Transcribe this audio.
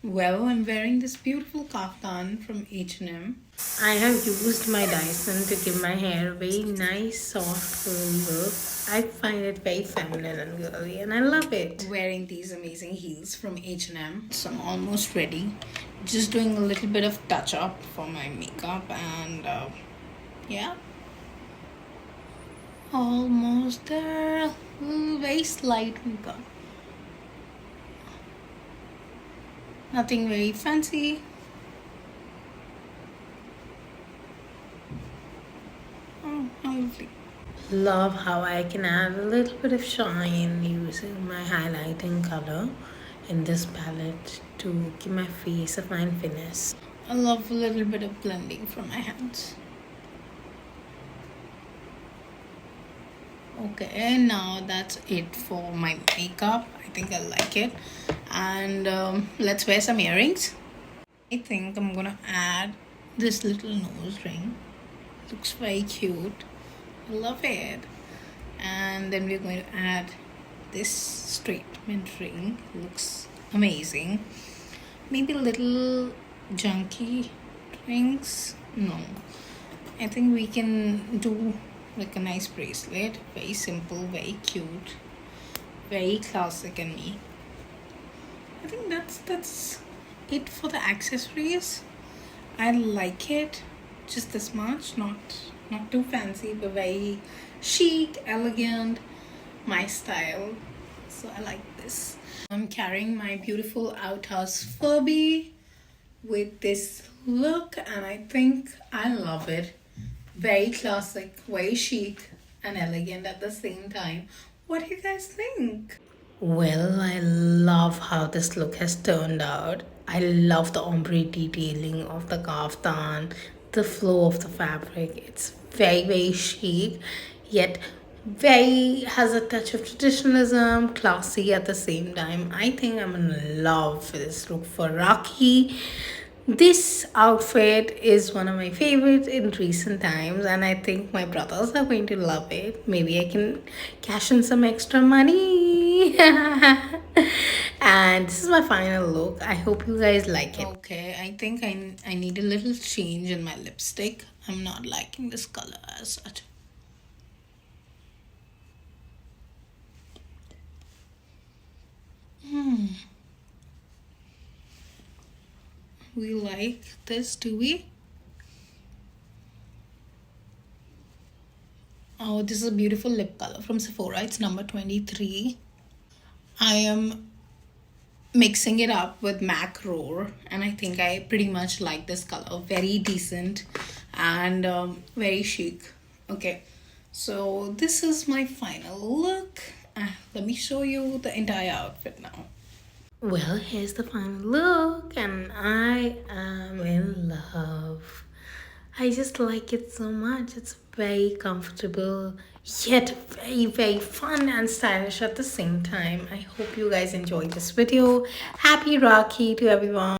Well, I'm wearing this beautiful Kaaftan from H&M. I have used my Dyson to give my hair a very nice, soft, curly look. I find it very feminine and girly, and I love it. Wearing these amazing heels from H&M. So I'm almost ready. Just doing a little bit of touch up for my makeup and yeah. Almost there. Very slight makeup. Nothing very fancy. Oh, how lovely. Love how I can add a little bit of shine using my highlighting color in this palette to give my face a fine finish. I love a little bit of blending from my hands. Okay, now that's it for my makeup. I think I like it. And let's wear some earrings. I think I'm gonna add this little nose ring. Looks very cute. I love it. And then we're going to add this statement ring. Looks amazing. Maybe little junky rings. No, I think we can do like a nice bracelet. Very simple, very cute, very classic and me. I think that's it for the accessories. I like it just this much, not too fancy, but very chic, elegant, my style. So I like this. I'm carrying my beautiful outhouse Furby with this look, and I think I love it. Very classic, very chic and elegant at the same time. What do you guys think? Well, I love how this look has turned out. I love the ombre detailing of the kaftan, the flow of the fabric. It's very, very chic, yet very has a touch of traditionalism, classy at the same time. I think I'm in love with this look for Rakhi. This outfit is one of my favorites in recent times, and I think my brothers are going to love it. Maybe I can cash in some extra money. And this is my final look. I hope you guys like it. Okay, I think I need a little change in my lipstick. I'm not liking this color as such. We like this, do we? Oh, this is a beautiful lip color from Sephora. It's number 23. I am mixing it up with MAC Roar, and I think I pretty much like this color. Very decent and very chic. Okay, so this is my final look. Let me show you the entire outfit now. Well, here's the final look, and I am in love. I just like it so much. It's very comfortable, yet very, very fun and stylish at the same time. I hope you guys enjoyed this video. Happy Rakhi to everyone.